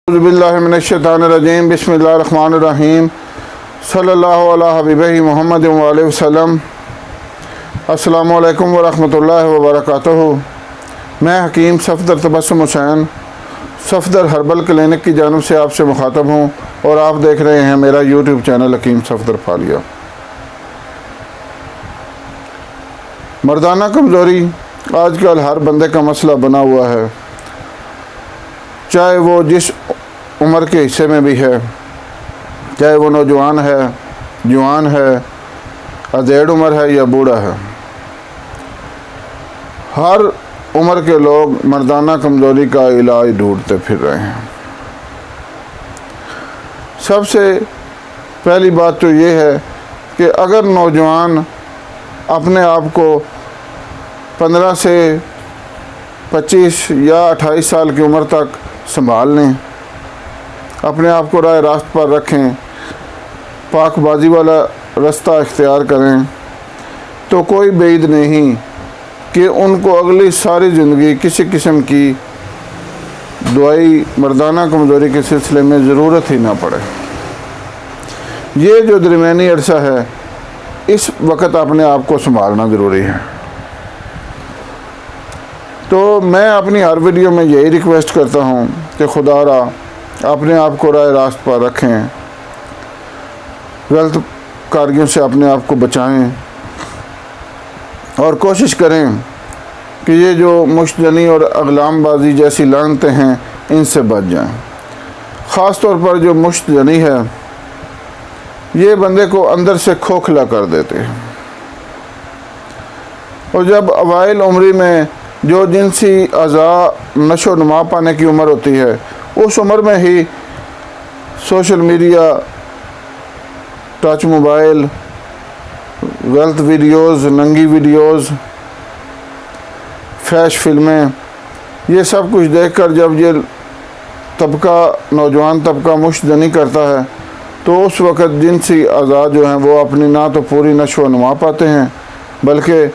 اعوذ باللہ من الشیطان الرجیم بسم اللہ الرحمن الرحیم صلی اللہ علیہ حبیبہ محمد وآلہ وسلم۔ السلام علیکم ورحمۃ اللہ وبرکاتہ۔ میں حکیم صفدر تبسم حسین صفدر ہربل کلینک کی جانب سے آپ سے مخاطب ہوں اور آپ دیکھ رہے ہیں میرا یوٹیوب چینل حکیم صفدر فالیہ۔ مردانہ کمزوری آج کل ہر بندے کا مسئلہ بنا ہوا ہے، چاہے وہ جس عمر کے حصے میں بھی ہے، چاہے وہ نوجوان ہے، جوان ہے، ادھیڑ عمر ہے یا بوڑھا ہے۔ ہر عمر کے لوگ مردانہ کمزوری کا علاج ڈھونڈتے پھر رہے ہیں۔ سب سے پہلی بات تو یہ ہے کہ اگر نوجوان اپنے آپ کو 15 سے 25 یا 28 سال کی عمر تک سنبھال لیں، اپنے آپ کو راہ راست پر رکھیں، پاک بازی والا رستہ اختیار کریں، تو کوئی بعید نہیں کہ ان کو اگلی ساری زندگی کسی قسم کی دوائی مردانہ کمزوری کے سلسلے میں ضرورت ہی نہ پڑے۔ یہ جو درمیانی عرصہ ہے، اس وقت اپنے آپ کو سنبھالنا ضروری ہے۔ تو میں اپنی ہر ویڈیو میں یہی ریکویسٹ کرتا ہوں کہ خدا را اپنے آپ کو راہ راست پر رکھیں، غلط کاریوں سے اپنے آپ کو بچائیں اور کوشش کریں کہ یہ جو مشت زنی اور اقلام بازی جیسی لعنتیں ہیں ان سے بچ جائیں۔ خاص طور پر جو مشت زنی ہے، یہ بندے کو اندر سے کھوکھلا کر دیتے ہیں، اور جب اوائل عمری میں جو جنسی اعضاء نشو و نما پانے کی عمر ہوتی ہے، اس عمر میں ہی سوشل میڈیا، ٹچ موبائل، غلط ویڈیوز، ننگی ویڈیوز، فحش فلمیں، یہ سب کچھ دیکھ کر جب یہ طبقہ نوجوان طبقہ مشت زنی کرتا ہے، تو اس وقت جنسی اعضاء جو ہیں وہ اپنی نہ تو پوری نشو و نما پاتے ہیں بلکہ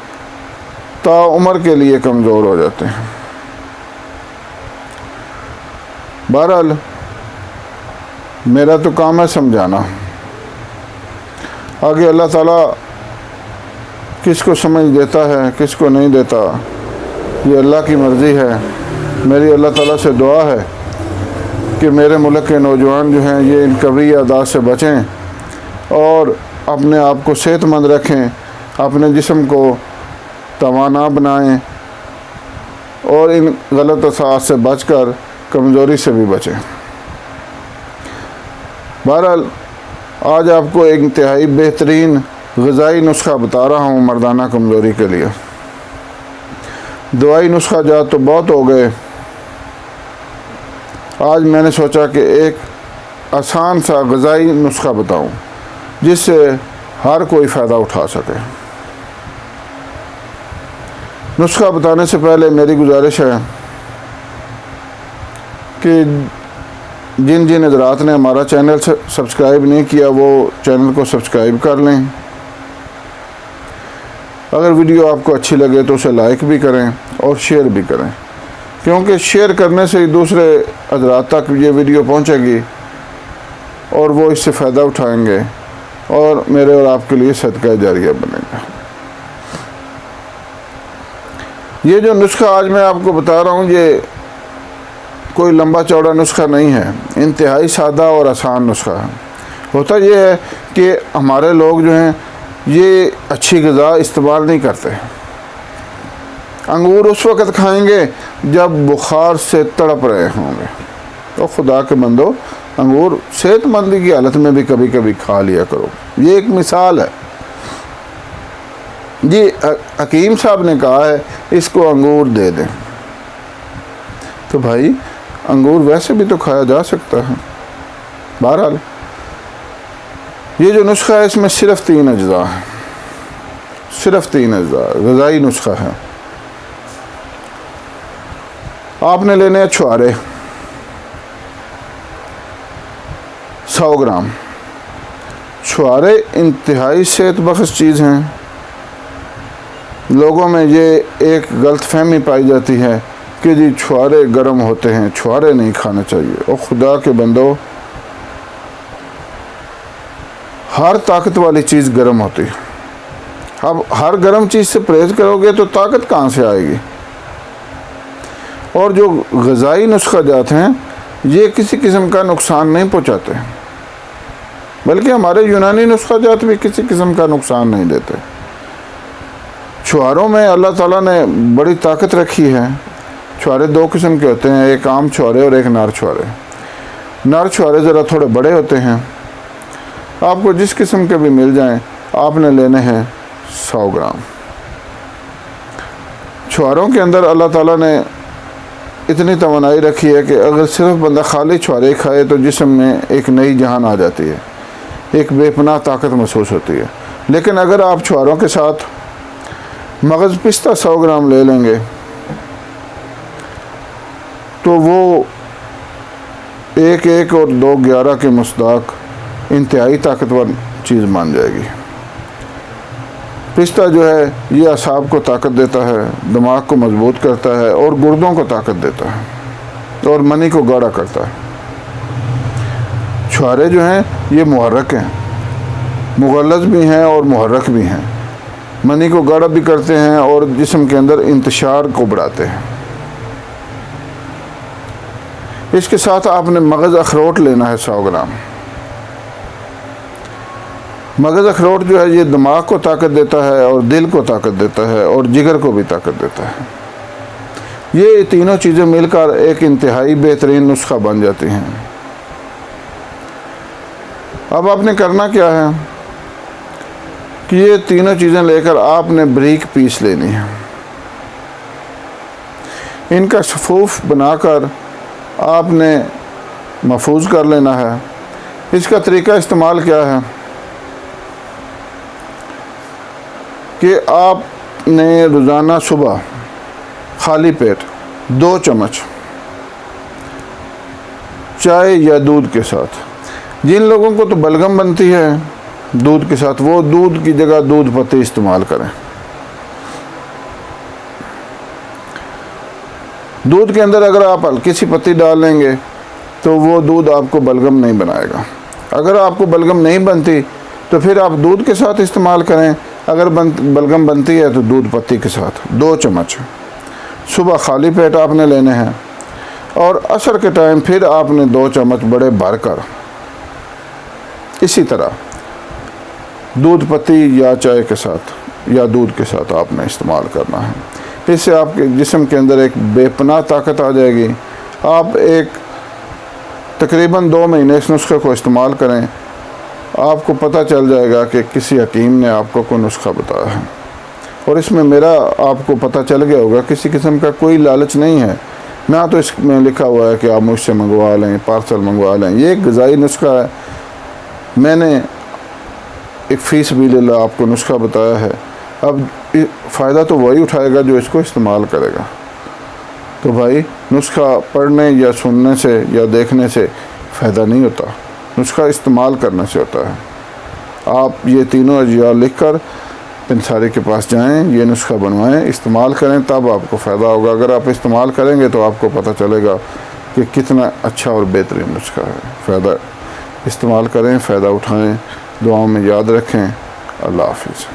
تا عمر کے لیے کمزور ہو جاتے ہیں۔ بہرحال میرا تو کام ہے سمجھانا، آگے اللہ تعالیٰ کس کو سمجھ دیتا ہے کس کو نہیں دیتا، یہ اللہ کی مرضی ہے۔ میری اللہ تعالیٰ سے دعا ہے کہ میرے ملک کے نوجوان جو ہیں یہ ان کبھی عادات سے بچیں اور اپنے آپ کو صحت مند رکھیں، اپنے جسم کو توانا بنائیں اور ان غلط اثرات سے بچ کر کمزوری سے بھی بچیں۔ بہرحال آج آپ کو ایک انتہائی بہترین غذائی نسخہ بتا رہا ہوں مردانہ کمزوری کے لیے۔ دوائی نسخہ جات تو بہت ہو گئے، آج میں نے سوچا کہ ایک آسان سا غذائی نسخہ بتاؤں جس سے ہر کوئی فائدہ اٹھا سکے۔ نسخہ بتانے سے پہلے میری گزارش ہے کہ جن جن حضرات نے ہمارا چینل سبسکرائب نہیں کیا وہ چینل کو سبسکرائب کر لیں۔ اگر ویڈیو آپ کو اچھی لگے تو اسے لائک بھی کریں اور شیئر بھی کریں، کیونکہ شیئر کرنے سے ہی دوسرے حضرات تک یہ ویڈیو پہنچے گی اور وہ اس سے فائدہ اٹھائیں گے اور میرے اور آپ کے لیے صدقہ جاریہ بنے گا۔ یہ جو نسخہ آج میں آپ کو بتا رہا ہوں یہ کوئی لمبا چوڑا نسخہ نہیں ہے، انتہائی سادہ اور آسان نسخہ ہے۔ ہوتا یہ ہے کہ ہمارے لوگ جو ہیں یہ اچھی غذا استعمال نہیں کرتے۔ انگور اس وقت کھائیں گے جب بخار سے تڑپ رہے ہوں گے، تو خدا کے بندو انگور صحت مندی کی حالت میں بھی کبھی کبھی کھا لیا کرو۔ یہ ایک مثال ہے جی، حکیم صاحب نے کہا ہے اس کو انگور دے دیں، تو بھائی انگور ویسے بھی تو کھایا جا سکتا ہے۔ بہرحال یہ جو نسخہ ہے اس میں صرف 3 اجزاء ہیں، صرف 3 اجزاء غذائی نسخہ ہے۔ آپ نے لینے ہیں چھوارے 100 گرام۔ چھوارے انتہائی صحت بخش چیز ہیں۔ لوگوں میں یہ ایک غلط فہمی پائی جاتی ہے کہ جی چھوارے گرم ہوتے ہیں، چھوارے نہیں کھانا چاہیے۔ اور خدا کے بندو، ہر طاقت والی چیز گرم ہوتی ہے۔ اب ہر گرم چیز سے پرہیز کرو گے تو طاقت کہاں سے آئے گی؟ اور جو غذائی نسخہ جات ہیں یہ کسی قسم کا نقصان نہیں پہنچاتے، بلکہ ہمارے یونانی نسخہ جات بھی کسی قسم کا نقصان نہیں دیتے۔ چھواروں میں اللہ تعالیٰ نے بڑی طاقت رکھی ہے۔ چھوارے دو قسم کے ہوتے ہیں، ایک عام چھوارے اور ایک نر چھوارے۔ نر چھوارے ذرا تھوڑے بڑے ہوتے ہیں، آپ کو جس قسم کے بھی مل جائیں آپ نے لینے ہیں 100 گرام۔ چھواروں کے اندر اللہ تعالیٰ نے اتنی توانائی رکھی ہے کہ اگر صرف بندہ خالی چھوارے کھائے تو جسم میں ایک نئی جان آ جاتی ہے، ایک بے پناہ طاقت محسوس ہوتی ہے۔ لیکن اگر آپ چھواروں کے ساتھ مغز پستہ 100 گرام لے لیں گے تو وہ 1 اور 2 11 کے مصداق انتہائی طاقتور چیز مان جائے گی۔ پستہ جو ہے یہ اعصاب کو طاقت دیتا ہے، دماغ کو مضبوط کرتا ہے اور گردوں کو طاقت دیتا ہے اور منی کو گاڑھا کرتا ہے۔ چھوارے جو ہیں یہ محرک ہیں، مغلظ بھی ہیں اور محرک بھی ہیں، منی کو گاڑھا بھی کرتے ہیں اور جسم کے اندر انتشار کو بڑھاتے ہیں۔ اس کے ساتھ آپ نے مغز اخروٹ لینا ہے 100 گرام۔ مغز اخروٹ جو ہے یہ دماغ کو طاقت دیتا ہے اور دل کو طاقت دیتا ہے اور جگر کو بھی طاقت دیتا ہے۔ یہ تینوں چیزیں مل کر ایک انتہائی بہترین نسخہ بن جاتی ہیں۔ اب آپ نے کرنا کیا ہے کہ یہ تینوں چیزیں لے کر آپ نے بریک پیس لینی ہے۔ ان کا صفوف بنا کر آپ نے محفوظ کر لینا ہے۔ اس کا طریقہ استعمال کیا ہے کہ آپ نے روزانہ صبح خالی پیٹ 2 چمچ چائے یا دودھ کے ساتھ، جن لوگوں کو تو بلغم بنتی ہے دودھ کے ساتھ وہ دودھ کی جگہ دودھ پتی استعمال کریں۔ دودھ کے اندر اگر آپ ہلکی سی پتی ڈال لیں گے تو وہ دودھ آپ کو بلغم نہیں بنائے گا۔ اگر آپ کو بلغم نہیں بنتی تو پھر آپ دودھ کے ساتھ استعمال کریں، اگر بلغم بنتی ہے تو دودھ پتی کے ساتھ 2 چمچ صبح خالی پیٹ آپ نے لینے ہیں، اور عصر کے ٹائم پھر آپ نے 2 چمچ بڑے بھر کر اسی طرح دودھ پتی یا چائے کے ساتھ یا دودھ کے ساتھ آپ نے استعمال کرنا ہے۔ اس سے آپ کے جسم کے اندر ایک بے پناہ طاقت آ جائے گی۔ آپ تقریباً 2 مہینے اس نسخے کو استعمال کریں، آپ کو پتہ چل جائے گا کہ کسی حکیم نے آپ کو کوئی نسخہ بتایا ہے، اور اس میں میرا آپ کو پتہ چل گیا ہوگا کسی قسم کا کوئی لالچ نہیں ہے، نہ تو اس میں لکھا ہوا ہے کہ آپ مجھ سے منگوا لیں، پارسل منگوا لیں۔ یہ ایک غذائی نسخہ ہے، میں نے ایک فی سبیل اللہ آپ کو نسخہ بتایا ہے۔ اب فائدہ تو وہی اٹھائے گا جو اس کو استعمال کرے گا۔ تو بھائی نسخہ پڑھنے یا سننے سے یا دیکھنے سے فائدہ نہیں ہوتا، نسخہ استعمال کرنے سے ہوتا ہے۔ آپ یہ تینوں اجزاء لکھ کر پنساری کے پاس جائیں، یہ نسخہ بنوائیں، استعمال کریں، تب آپ کو فائدہ ہوگا۔ اگر آپ استعمال کریں گے تو آپ کو پتہ چلے گا کہ کتنا اچھا اور بہترین نسخہ ہے۔ فائدہ استعمال کریں، فائدہ اٹھائیں، دعاؤں میں یاد رکھیں۔ اللہ حافظ۔